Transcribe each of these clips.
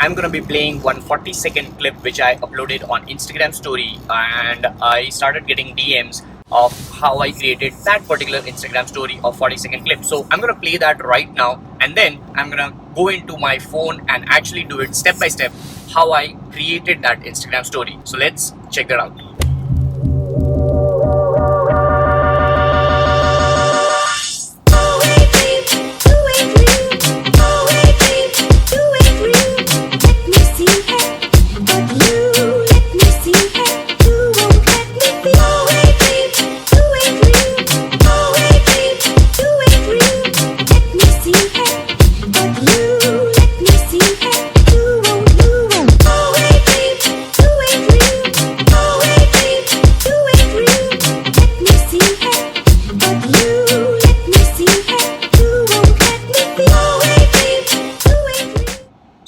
I'm gonna be playing one 40-second clip which I uploaded on Instagram story, and I started getting DMs of how I created that particular Instagram story of 40-second clip. So I'm gonna play that right now, and then I'm gonna go into my phone and actually do it step by step how I created that Instagram story. So let's check that out.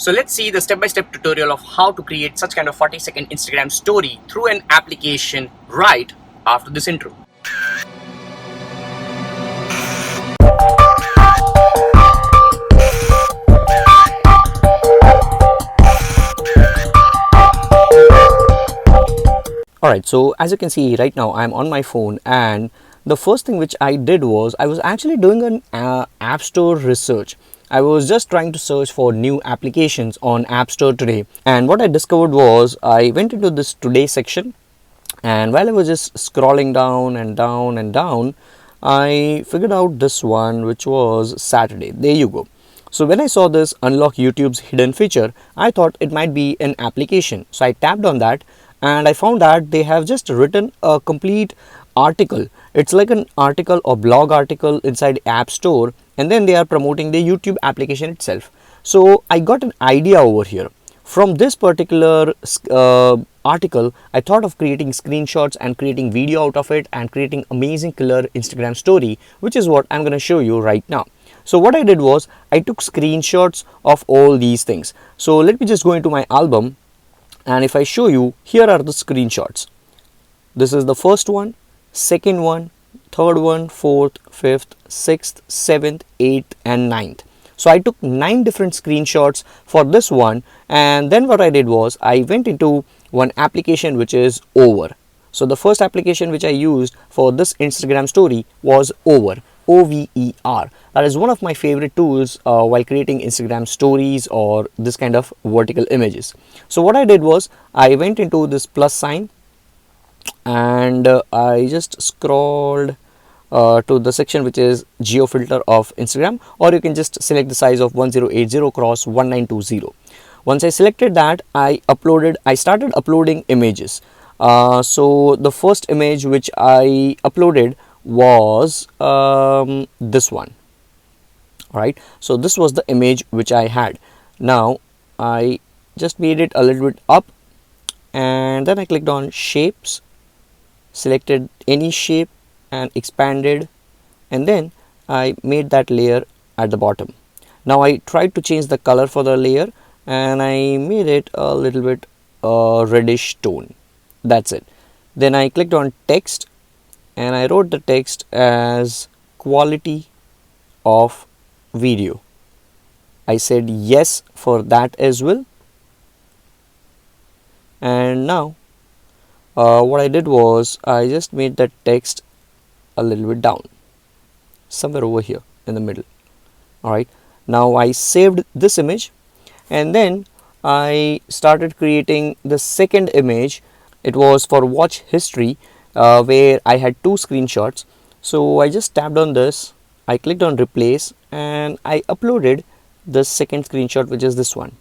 So let's see the step-by-step tutorial of how to create such kind of 40-second Instagram story through an application right after this intro. Alright, so as you can see right now I'm on my phone, and the first thing which I did was I was actually doing an App Store research. I was just trying to search for new applications on App Store today, and what I discovered was I went into this today section, and while I was just scrolling down and down and down, I figured out this one which was Saturday. There you go. So when I saw this unlock YouTube's hidden feature, I thought it might be an application. So I tapped on that, and I found that they have just written a complete article. It's like an article or blog article inside App Store, and then they are promoting the YouTube application itself. So I got an idea over here. From this particular article, I thought of creating screenshots and creating video out of it and creating amazing killer Instagram story, which is what I'm going to show you right now. So what I did was I took screenshots of all these things. So let me just go into my album, and if I show you, here are the screenshots. This is the first one, second one, third one, fourth, fifth, sixth, seventh, eighth and ninth. So I took 9 different screenshots for this one, and then what I did was I went into one application which is Over. So the first application which I used for this Instagram story was Over, OVER. That is one of my favorite tools while creating Instagram stories or this kind of vertical images. So what I did was I went into this plus sign, and I just scrolled to the section which is geo filter of Instagram, or you can just select the size of 1080 cross 1920. Once I selected that, I started uploading images. So the first image which I uploaded was this one. Alright, so this was the image which I had. Now I just made it a little bit up, and then I clicked on shapes, selected any shape and expanded, and then I made that layer at the bottom. Now I tried to change the color for the layer, and I made it a little bit reddish tone. That's it. Then I clicked on text, and I wrote the text as quality of video. I said yes for that as well, and now what I did was I just made that text a little bit down, somewhere over here in the middle. Alright, now I saved this image, and then I started creating the second image. It was for watch history, where I had 2 screenshots. So I just tapped on this, I clicked on replace, and I uploaded the second screenshot, which is this one.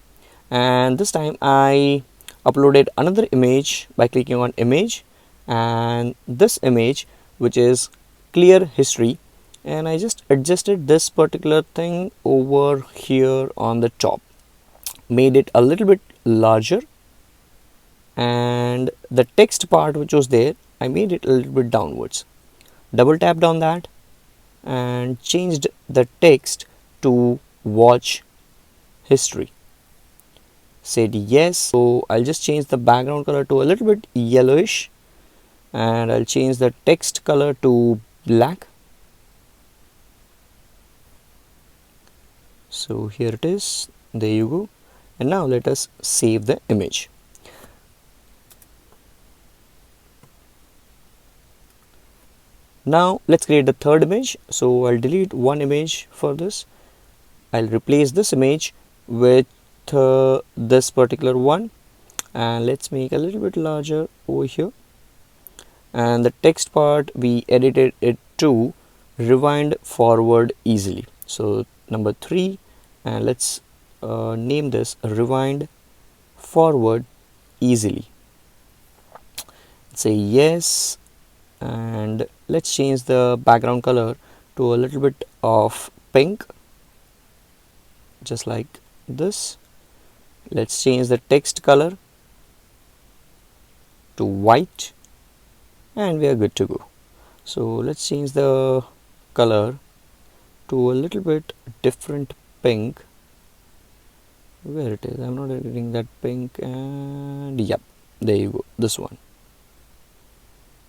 And this time I uploaded another image by clicking on image, and this image which is clear history, and I just adjusted this particular thing over here on the top, made it a little bit larger, and the text part which was there, I made it a little bit downwards. Double tapped on that and changed the text to watch history. Said yes. So I'll just change the background color to a little bit yellowish, and I'll change the text color to black. So here it is, there you go. And now let us save the image. Now let's create the third image. So I'll delete one image for this. I'll replace this image with this particular one, and let's make a little bit larger over here. And the text part, we edited it to rewind forward easily. So number 3, and let's name this rewind forward easily. Say yes, and let's change the background color to a little bit of pink, just like this. Let's change the text color to white, and we are good to go. So let's change the color to a little bit different pink. Where it is, I'm not getting that pink, and yep, there you go, this one.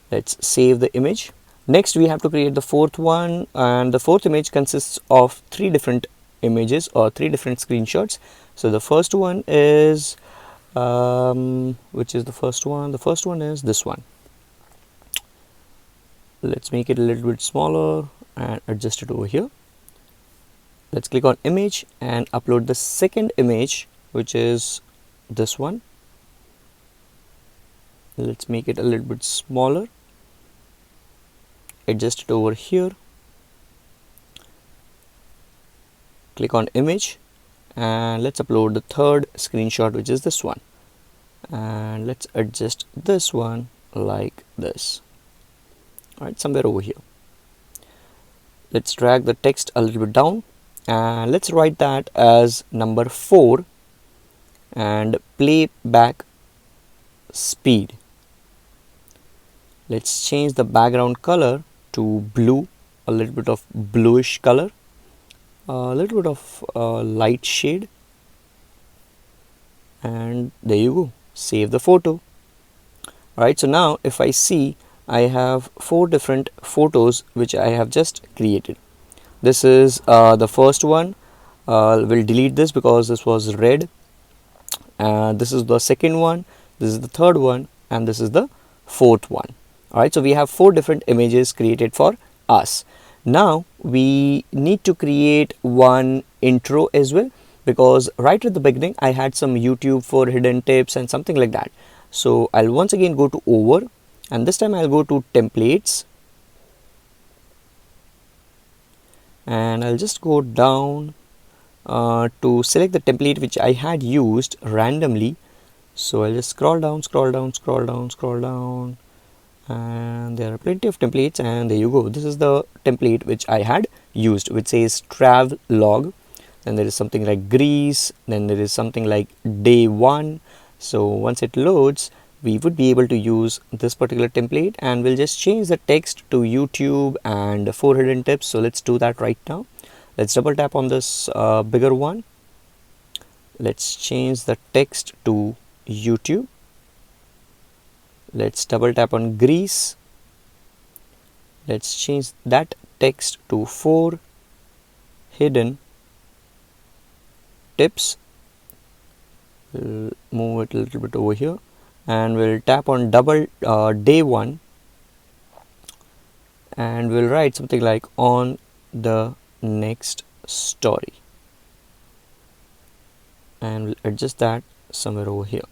Let's save the image. Next we have to create the fourth one, and the fourth image consists of 3 different images or 3 different screenshots. So the first one is which is the first one? The first one is this one. Let's make it a little bit smaller and adjust it over here. Let's click on image and upload the second image, which is this one. Let's make it a little bit smaller, adjust it over here, click on image, and let's upload the third screenshot, which is this one, and let's adjust this one like this. Alright, somewhere over here. Let's drag the text a little bit down, and let's write that as number 4 and playback speed. Let's change the background color to blue, a little bit of bluish color, a little bit of light shade, and there you go, save the photo. Alright, so now if I see, I have 4 different photos which I have just created. This is the first one. We'll delete this because this was red. This is the second one, this is the third one, and this is the fourth one. Alright, so we have 4 different images created for us. Now we need to create one intro as well, because right at the beginning I had some YouTube for hidden tips and something like that. So I'll once again go to over, and this time I'll go to templates, and I'll just go down to select the template which I had used randomly. So I'll just scroll down, and there are plenty of templates, and there you go. This is the template which I had used, which says travel log. Then there is something like Greece, then there is something like day 1. So once it loads, we would be able to use this particular template, and we'll just change the text to YouTube and 4 hidden tips. So let's do that right now. Let's double tap on this bigger one. Let's change the text to YouTube. Let's double tap on Greece. Let's change that text to 4 hidden tips. We'll move it a little bit over here, and we'll tap on double day 1, and we'll write something like on the next story, and we'll adjust that somewhere over here.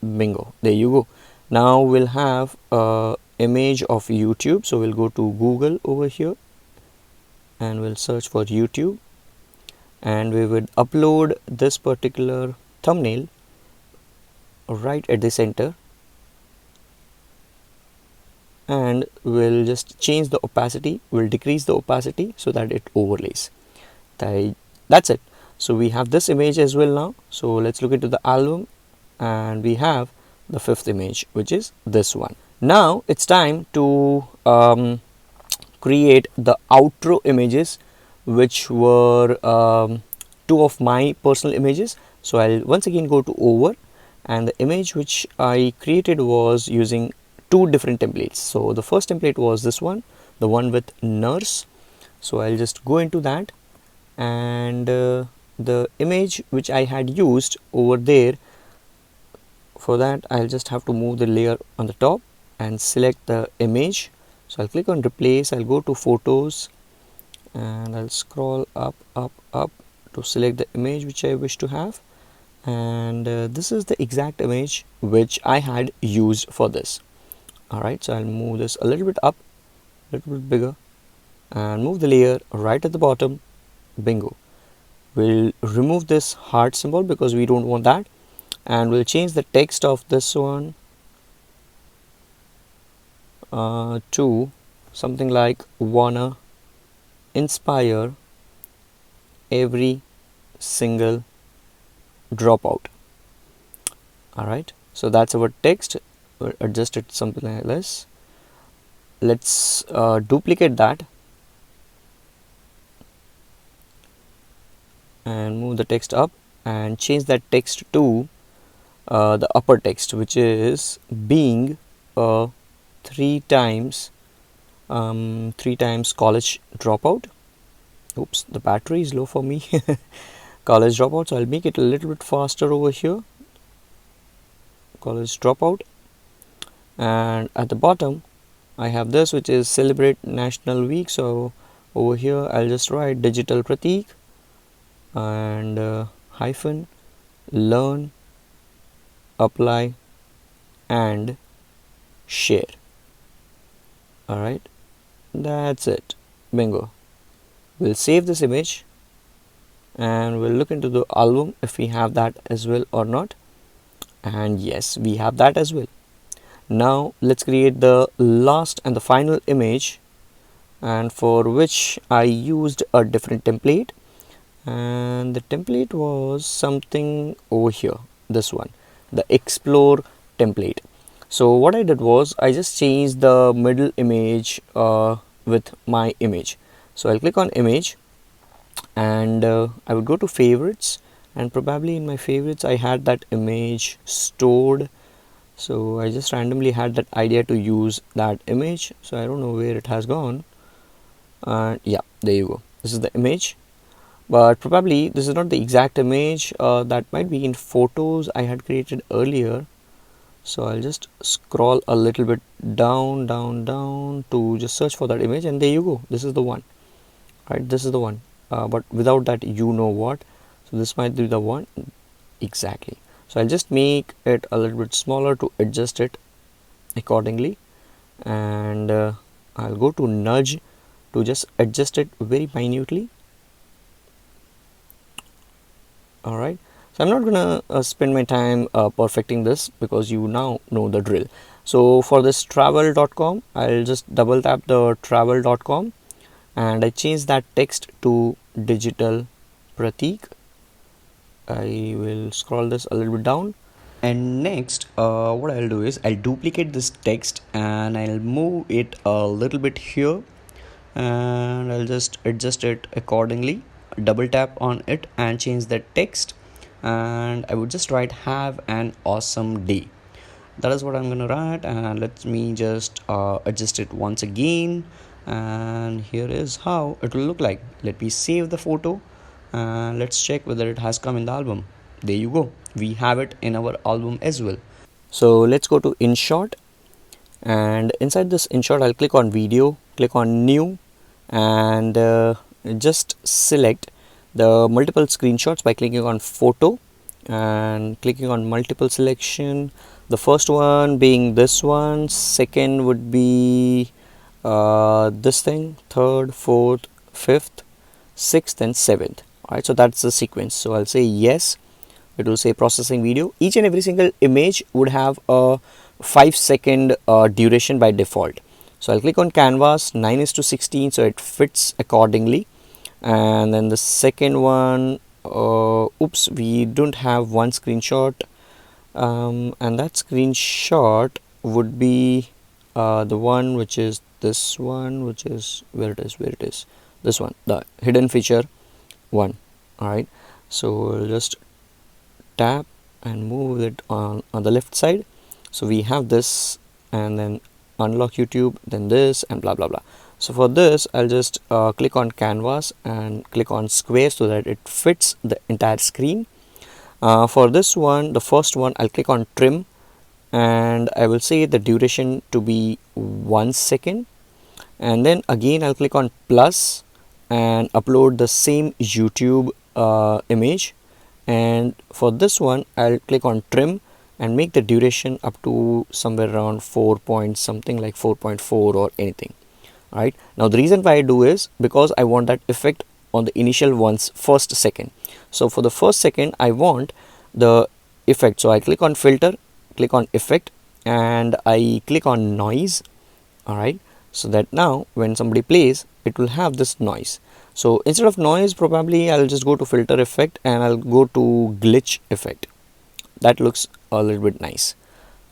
Bingo, there you go. Now we'll have a image of YouTube. So we'll go to Google over here, and we'll search for YouTube, and we would upload this particular thumbnail right at the center, and we'll just change the opacity. We'll decrease the opacity so that it overlays. That's it. So we have this image as well now. So let's look into the album, and we have the 5th image, which is this one. Now it's time to create the outro images, which were 2 of my personal images. So I'll once again go to over, and the image which I created was using 2 different templates. So the first template was this one, the one with nurse. So I'll just go into that, and the image which I had used over there. For that, I'll just have to move the layer on the top and select the image. So I'll click on replace, I'll go to photos and I'll scroll up to select the image which I wish to have, and this is the exact image which I had used for this. Alright, so I'll move this a little bit up, a little bit bigger, and move the layer right at the bottom. Bingo. We'll remove this heart symbol because we don't want that, and we'll change the text of this one to something like wanna inspire every single dropout. Alright, so that's our text. We'll adjust it something like this. Let's duplicate that and move the text up and change that text to the upper text, which is being a 3 times college dropout. Oops, the battery is low for me. College dropout, so I'll make it a little bit faster over here. College dropout, and at the bottom I have this, which is celebrate National Week. So over here I'll just write digital Pratik and hyphen learn, apply and share. Alright, that's it. Bingo. We'll save this image and we'll look into the album if we have that as well or not, and yes, we have that as well. Now let's create the last and the final image, and for which I used a different template, and the template was something over here, this one, the explore template. So what I did was I just changed the middle image with my image. So I'll click on image and I would go to favorites, and probably in my favorites I had that image stored. So I just randomly had that idea to use that image, so I don't know where it has gone. Yeah, there you go. This is the image, but probably this is not the exact image. That might be in photos I had created earlier. So I'll just scroll a little bit down to just search for that image, and there you go. This is the one, right? This is the one, but without that you know what. So this might be the one exactly. So I'll just make it a little bit smaller to adjust it accordingly, and I'll go to nudge to just adjust it very minutely. Alright, so I'm not gonna spend my time perfecting this because you now know the drill. So for this travel.com, I'll just double tap the travel.com and I change that text to digital Pratik. I will scroll this a little bit down, and next what I'll do is I'll duplicate this text and I'll move it a little bit here, and I'll just adjust it accordingly. Double tap on it and change the text, and I would just write have an awesome day. That is what I'm gonna write, and let me just adjust it once again, and here is how it will look like. Let me save the photo and let's check whether it has come in the album. There you go, we have it in our album as well. So let's go to Inshot, and inside this Inshot I'll click on video, click on new, and just select the multiple screenshots by clicking on photo and clicking on multiple selection. The first one being this one, second would be this thing, third, fourth, fifth, sixth and seventh. Alright, so that's the sequence. So I'll say yes, it will say processing video. Each and every single image would have a 5-second duration by default. So I'll click on canvas 9:16, so it fits accordingly. And then the second one, oops, we don't have one screenshot, and that screenshot would be the one which is this one, which is where it is, this one, the hidden feature one. Alright, so we'll just tap and move it on the left side. So we have this, and then unlock YouTube, then this, and blah blah blah. So for this, I'll just click on canvas and click on square so that it fits the entire screen. For this one, the first one, I'll click on trim and I will say the duration to be 1 second, and then again I'll click on plus and upload the same YouTube image, and for this one I'll click on trim and make the duration up to somewhere around 4 point something, like 4.4 or anything. Right, now the reason why I do is because I want that effect on the initial one's first second. So for the first second I want the effect, so I click on filter, click on effect, and I click on noise. Alright, so that now when somebody plays it will have this noise. So instead of noise, probably I'll just go to filter effect and I'll go to glitch effect. That looks a little bit nice.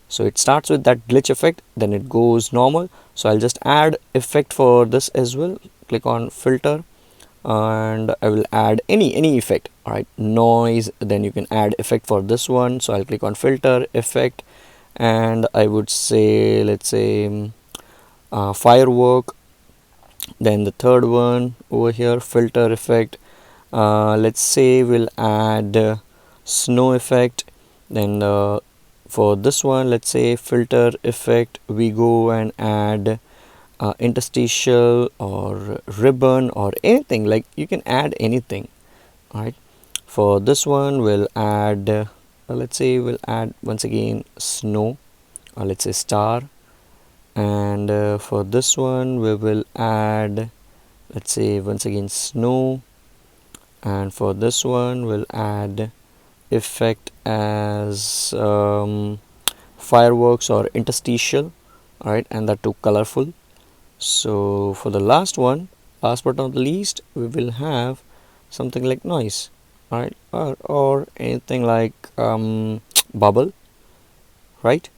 So it starts with that glitch effect, then it goes normal. So I'll just add effect for this as well. Click on filter and I will add any effect. Alright, noise, then you can add effect for this one. So I'll click on filter effect and I would say, let's say firework. Then the third one over here, filter effect, let's say we'll add snow effect. Then for this one, let's say filter effect, we go and add interstitial or ribbon or anything, like you can add anything. Alright, for this one we'll add let's say we'll add once again snow, or let's say star. And for this one we will add, let's say once again snow, and for this one we'll add effect as fireworks or interstitial. Alright, and that too colorful. So for the last one, last but not the least, we will have something like noise. Alright, or anything like bubble. Right,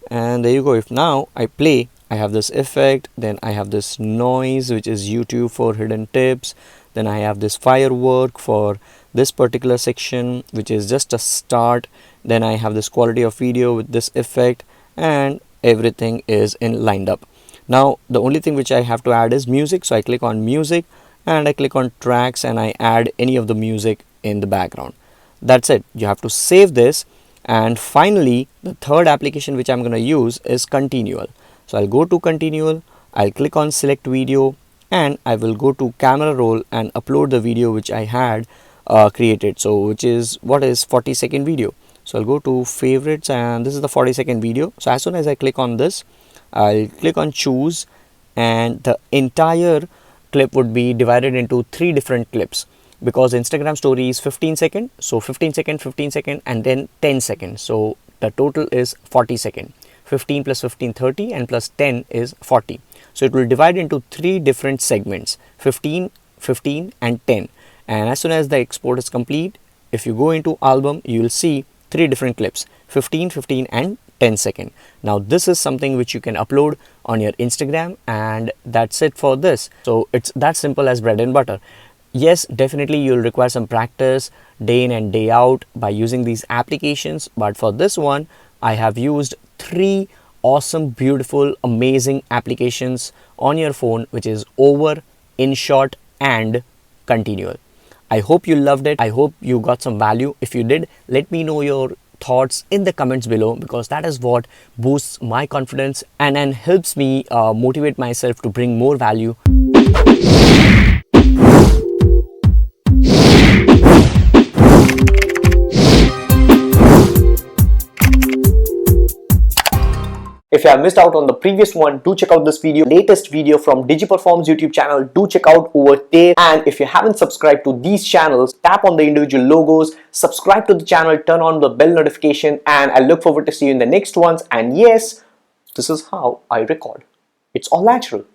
and there you go. If now I play, I have this effect, then I have this noise which is YouTube for hidden tips, then I have this firework for this particular section which is just a start, then I have this quality of video with this effect, and everything is in lined up. Now the only thing which I have to add is music. So I click on music and I click on tracks and I add any of the music in the background. That's it. You have to save this. And finally, the third application which I'm going to use is Continual. So I'll go to Continual, I'll click on select video, and I will go to camera roll and upload the video which I had created. So which is 40-second video. So I'll go to favorites and this is the 40-second video. So as soon as I click on this, I'll click on choose, and the entire clip would be divided into 3 different clips. Because Instagram story is 15 second, so 15 second, 15 second, and then 10 seconds. So the total is 40 second. 15 plus 15, 30, and plus 10 is 40. So it will divide into 3 different segments, 15, 15, and 10. And as soon as the export is complete, if you go into album, you will see 3 different clips, 15, 15, and 10 second. Now this is something which you can upload on your Instagram, and that's it for this. So it's that simple as bread and butter. Yes, definitely you'll require some practice day in and day out by using these applications, but for this one I have used 3 awesome, beautiful, amazing applications on your phone, which is Over, Inshot, and Continual. I hope you loved it. I hope you got some value. If you did, let me know your thoughts in the comments below, because that is what boosts my confidence and helps me motivate myself to bring more value. If you have missed out on the previous one, do check out this video, latest video from DigiPerform's YouTube channel. Do check out over there. And if you haven't subscribed to these channels, tap on the individual logos, subscribe to the channel, turn on the bell notification, and I look forward to see you in the next ones. And yes, this is how I record. It's all natural.